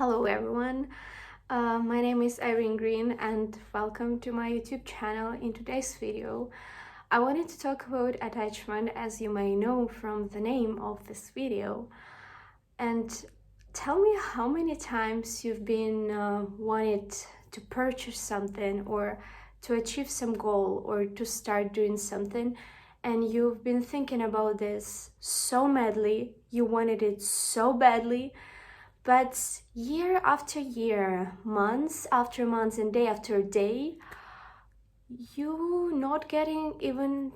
Hello everyone, my name is Irene Green and welcome to my YouTube channel. In today's video, I wanted to talk about attachment, as you may know from the name of this video. And tell me how many times you've been wanted to purchase something or to achieve some goal or to start doing something, and you've been thinking about this so madly, you wanted it so badly, but year after year, months after months, and day after day, you not getting even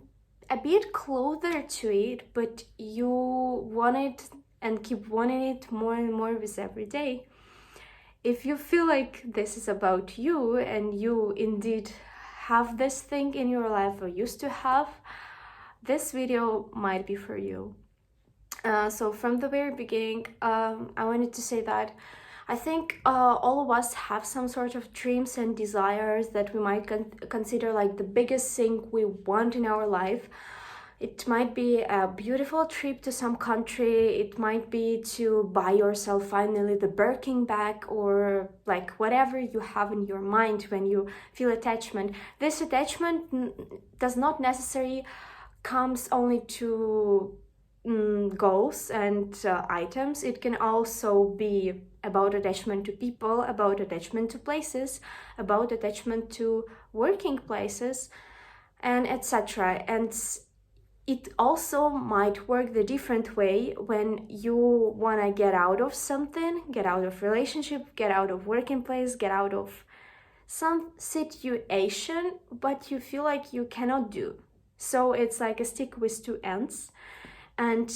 a bit closer to it, but you want it and keep wanting it more and more with every day. If you feel like this is about you and you indeed have this thing in your life or used to have, this video might be for you. So from the very beginning, I wanted to say that I think all of us have some sort of dreams and desires that we might consider like the biggest thing we want in our life. It might be a beautiful trip to some country, it might be to buy yourself finally the Birkin bag, or like whatever you have in your mind when you feel attachment. This attachment does not necessarily comes only to goals and items. It can also be about attachment to people, about attachment to places, about attachment to working places, and etc. And it also might work the different way when you want to get out of something, get out of relationship, get out of working place, get out of some situation, but you feel like you cannot do. So it's like a stick with two ends. And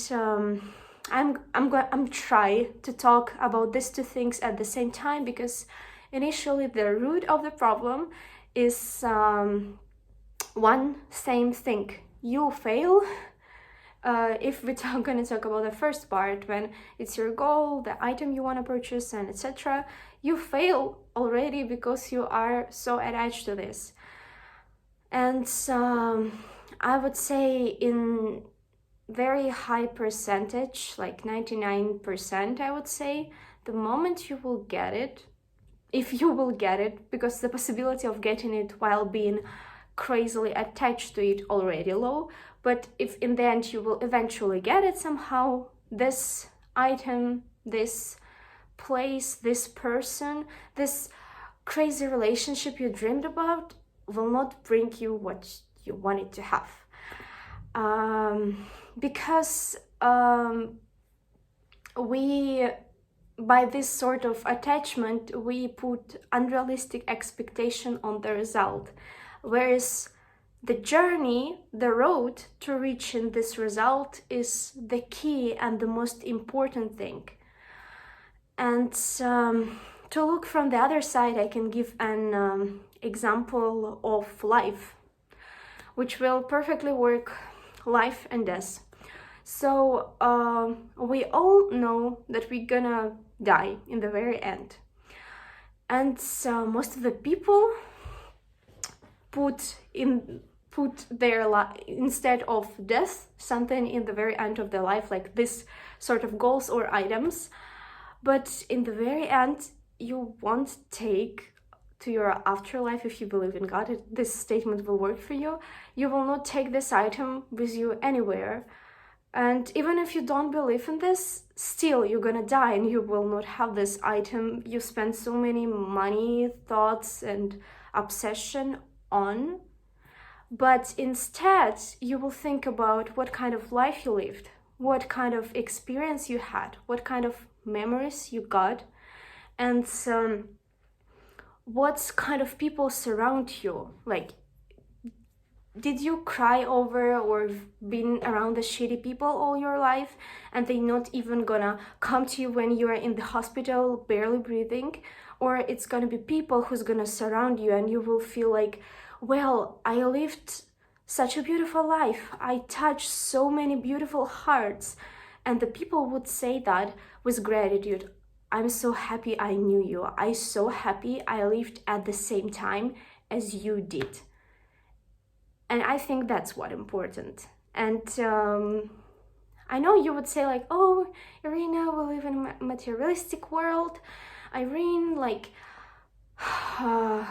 I'm try to talk about these two things at the same time, because initially the root of the problem is one same thing. You fail. If we're going to talk about the first part, when it's your goal, the item you want to purchase, and etc., you fail already because you are so attached to this. And I would say in very high percentage, like 99%, I would say, the moment you will get it, if you will get it, because the possibility of getting it while being crazily attached to it already low, but if in the end you will eventually get it somehow, this item, this place, this person, this crazy relationship you dreamed about will not bring you what you wanted to have. Because we, by this sort of attachment, we put unrealistic expectation on the result, whereas the journey, the road to reaching this result is the key and the most important thing. And to look from the other side, I can give an example of life, which will perfectly work life and death. So we all know that we're gonna die in the very end, and most of the people put their life, instead of death, something in the very end of their life, like this sort of goals or items. But in the very end, you won't take to your afterlife, if you believe in God, this statement will work for you. You will not take this item with you anywhere. And even if you don't believe in this, still you're gonna die and you will not have this item you spend so many money, thoughts, and obsession on. But instead, you will think about what kind of life you lived, what kind of experience you had, what kind of memories you got, and what kind of people surround you. Like, did you cry over or been around the shitty people all your life and they not even gonna come to you when you are in the hospital barely breathing? Or it's gonna be people who's gonna surround you and you will feel like, well, I lived such a beautiful life, I touched so many beautiful hearts, and the people would say that with gratitude. I'm so happy I knew you. I'm so happy I lived at the same time as you did. And I think that's what important. And I know you would say like, oh, Irina, we live in a materialistic world. Irene, like,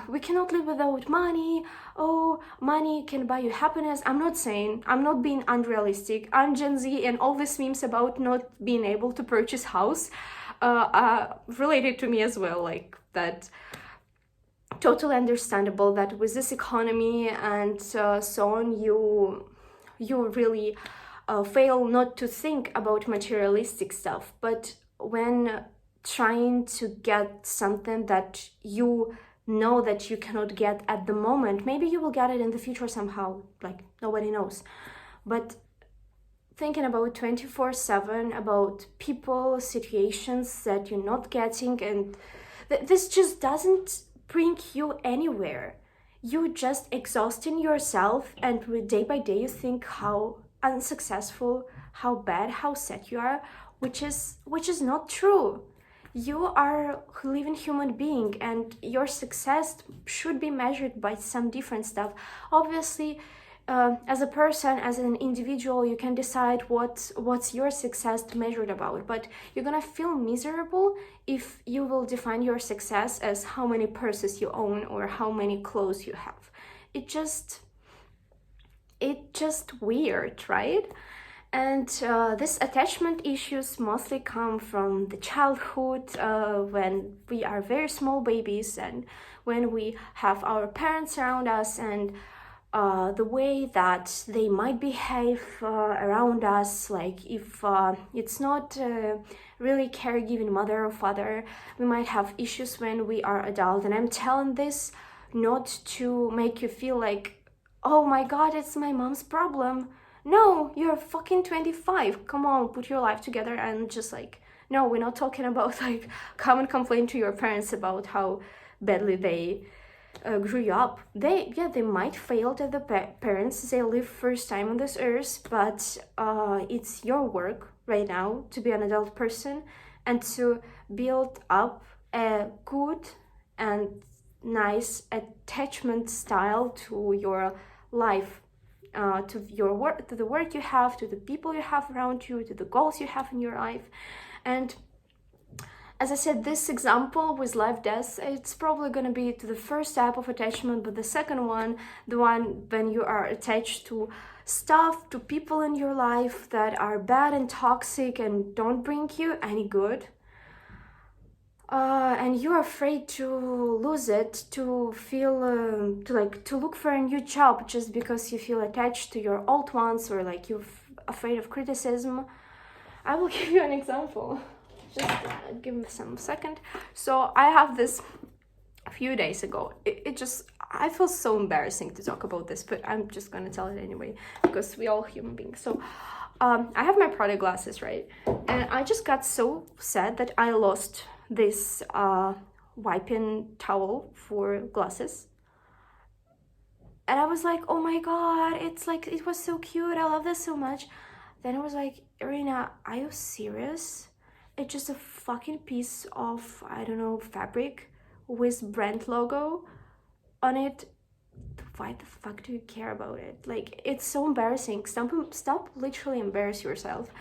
we cannot live without money. Oh, money can buy you happiness. I'm not saying, I'm not being unrealistic. I'm Gen Z, and all these memes about not being able to purchase house are related to me as well, like that. Totally understandable that with this economy and so on, you really fail not to think about materialistic stuff. But when trying to get something that you know that you cannot get at the moment, maybe you will get it in the future somehow, like nobody knows, but thinking about 24/7 about people, situations that you're not getting, and this just doesn't bring you anywhere. You just exhausting yourself, and with day by day you think how unsuccessful, how bad, how sad you are, which is not true. You are a living human being, and your success should be measured by some different stuff. Obviously, as a person, as an individual, you can decide what's your success measured about, but you're gonna feel miserable if you will define your success as how many purses you own or how many clothes you have. It just weird, right? And these attachment issues mostly come from the childhood, when we are very small babies and when we have our parents around us, and the way that they might behave around us, like if it's not really caregiving mother or father, we might have issues when we are adult. And I'm telling this not to make you feel like, oh my god, it's my mom's problem. No, you're fucking 25. Come on, put your life together and just like, no, we're not talking about like come and complain to your parents about how badly they grew you up. They might fail as the parents. They live first time on this earth, but it's your work right now to be an adult person and to build up a good and nice attachment style to your life, to your work, to the work you have, to the people you have around you, to the goals you have in your life. And as I said, this example with life death, it's probably going to be to the first type of attachment, but the second one, the one when you are attached to stuff, to people in your life that are bad and toxic and don't bring you any good, and you're afraid to lose it, to feel to look for a new job just because you feel attached to your old ones, or like you're afraid of criticism. I will give you an example. Just give me some second. So I have this a few days ago. It just, I feel so embarrassing to talk about this, but I'm just gonna tell it anyway because we all human beings. So I have my Prada glasses, right? And I just got so sad that I lost this wiping towel for glasses. And I was like, oh my god, it's like, it was so cute, I love this so much. Then I was like, Irina, are you serious? It's just a fucking piece of, I don't know, fabric with brand logo on it. Why the fuck do you care about it? Like, it's so embarrassing. Stop literally embarrass yourself.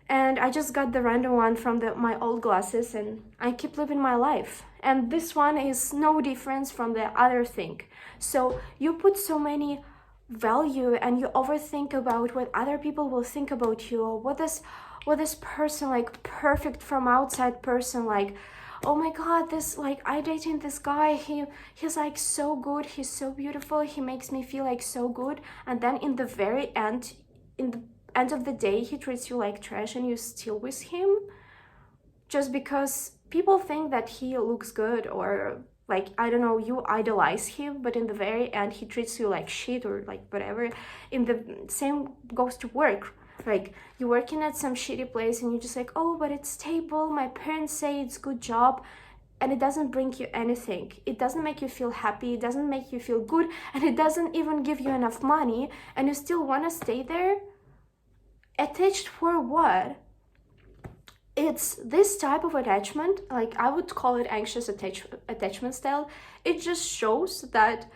And I just got the random one from my old glasses, and I keep living my life. And this one is no difference from the other thing. So you put so many value and you overthink about what other people will think about you, or what this person, like perfect from outside person, like, oh my god, this, like, I dating this guy, he's like so good, he's so beautiful, he makes me feel like so good, and then in the very end, in the end of the day, he treats you like trash and you're still with him just because people think that he looks good, or like, I don't know, you idolize him, but in the very end he treats you like shit, or like whatever. In the same goes to work. Like, you're working at some shitty place and you're just like, oh, but it's stable, my parents say it's good job, and it doesn't bring you anything. It doesn't make you feel happy, it doesn't make you feel good, and it doesn't even give you enough money, and you still want to stay there? Attached for what? It's this type of attachment, like I would call it anxious attachment style. It just shows that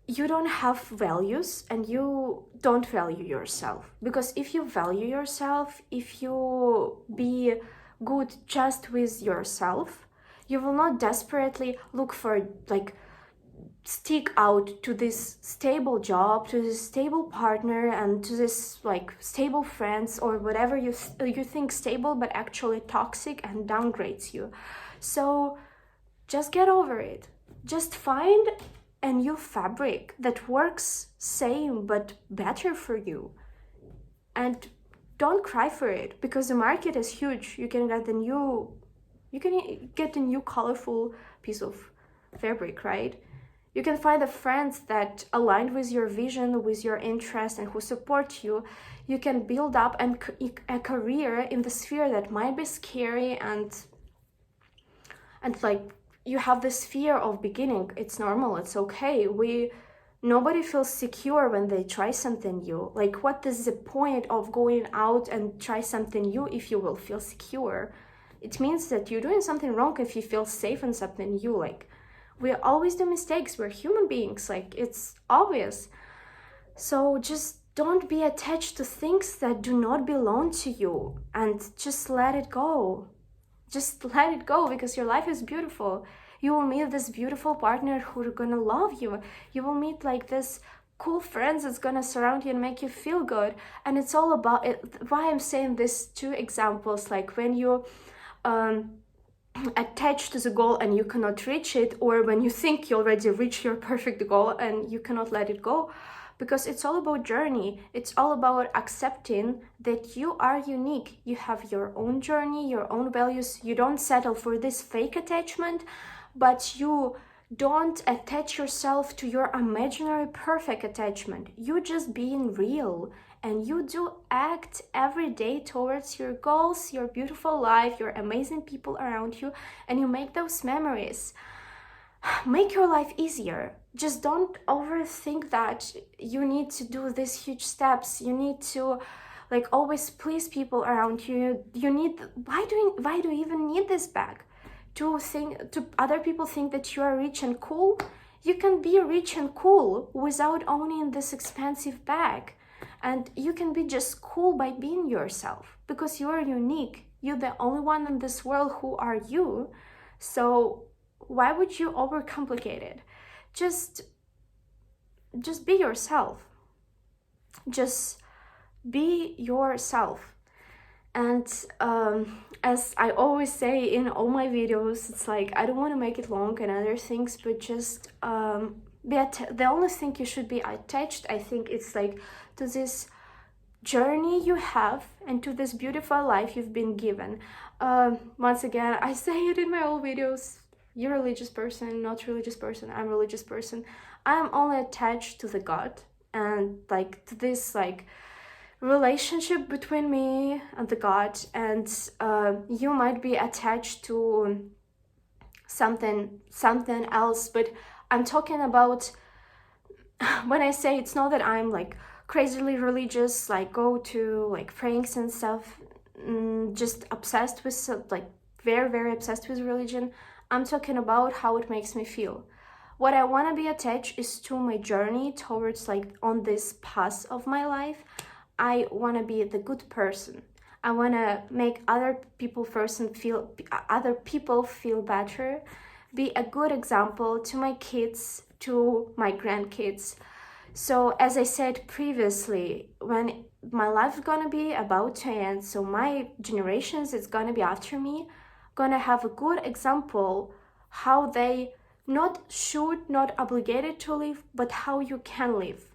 you don't have values and you don't value yourself. Because if you value yourself, if you be good just with yourself, You will not desperately look for like stick out to this stable job, to this stable partner, and to this like stable friends or whatever you think stable but actually toxic and downgrades you. So just get over it. Just find a new fabric that works same but better for you, and don't cry for it, because the market is huge. You can get a new colorful piece of fabric, right? You can find the friends that align with your vision, with your interest, and who support you. You can build up a career in the sphere that might be scary, and like you have this fear of beginning. It's normal, it's okay. Nobody feels secure when they try something new. Like, what is the point of going out and try something new if you will feel secure? It means that you're doing something wrong if you feel safe in something new. Like, we always do mistakes. We're human beings. Like, it's obvious. So just don't be attached to things that do not belong to you, and just let it go. Just let it go, because your life is beautiful. You will meet this beautiful partner who's gonna love you. You will meet like this cool friends that's gonna surround you and make you feel good. And it's all about it. Why I'm saying these two examples, like when you attached to the goal and you cannot reach it, or when you think you already reached your perfect goal and you cannot let it go, because it's all about journey. It's all about accepting that you are unique. You have your own journey, your own values. You don't settle for this fake attachment, but you don't attach yourself to your imaginary perfect attachment. You just being real, and you do act every day towards your goals, your beautiful life, your amazing people around you, and you make those memories. Make your life easier. Just don't overthink that you need to do these huge steps. You need to like always please people around you. You need, why do you even need this bag? To other people think that you are rich and cool? You can be rich and cool without owning this expensive bag. And you can be just cool by being yourself, because you are unique. You're the only one in this world who are you. So why would you overcomplicate it? Just be yourself. Just be yourself. And as I always say in all my videos, it's like, I don't want to make it long and other things, but just the only thing you should be attached, I think, it's like to this journey you have and to this beautiful life you've been given. Once again, I say it in my old videos. You're a religious person, not religious person, I'm a religious person. I'm only attached to the God, and like to this like relationship between me and the God. And you might be attached to something else, but I'm talking about, when I say, it's not that I'm like crazily religious, like go to like prayings and stuff, just obsessed with like very, very obsessed with religion. I'm talking about how it makes me feel. What I want to be attached is to my journey towards like on this path of my life. I want to be the good person. I want to make other people feel better, be a good example to my kids, to my grandkids. So as I said previously, when my life is gonna be about to end, so my generations is gonna be after me, gonna have a good example how they not obligated to live, but how you can live,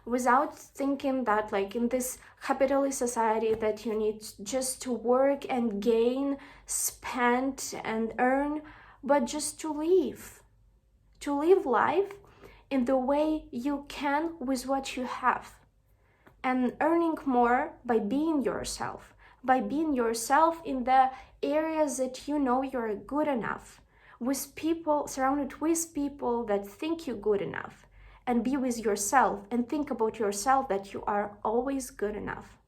without thinking that like in this capitalist society that you need just to work and gain, spend and earn, but just to live life in the way you can with what you have, and earning more by being yourself in the areas that you know you're good enough, with people, surrounded with people that think you're good enough, and be with yourself and think about yourself that you are always good enough.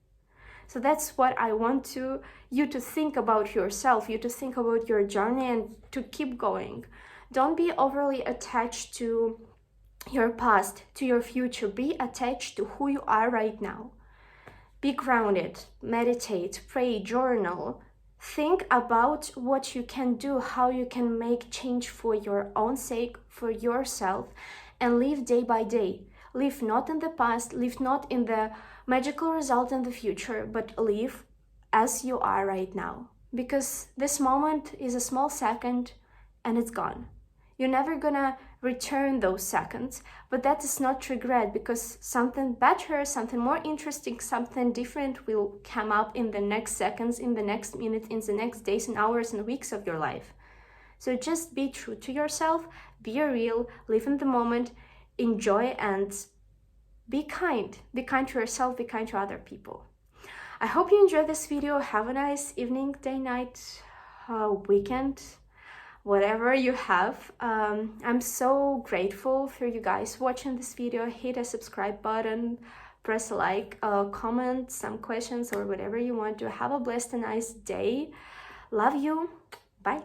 So that's what I want you to think about yourself, you to think about your journey and to keep going. Don't be overly attached to your past, to your future. Be attached to who you are right now. Be grounded, meditate, pray, journal, Think about what you can do, how you can make change for your own sake, for yourself, and live day by day. Live not in the past, live not in the magical result in the future, but live as you are right now. Because this moment is a small second and it's gone. You're never gonna return those seconds, but that is not regret, because something better, something more interesting, something different will come up in the next seconds, in the next minute, in the next days and hours and weeks of your life. So just be true to yourself, be real, live in the moment, enjoy, and be kind. Be kind to yourself, be kind to other people. I hope you enjoyed this video. Have a nice evening, day, night, weekend, whatever you have. I'm so grateful for you guys watching this video. Hit a subscribe button, press a like, comment some questions or whatever you want to. Have a blessed and nice day. Love you. Bye.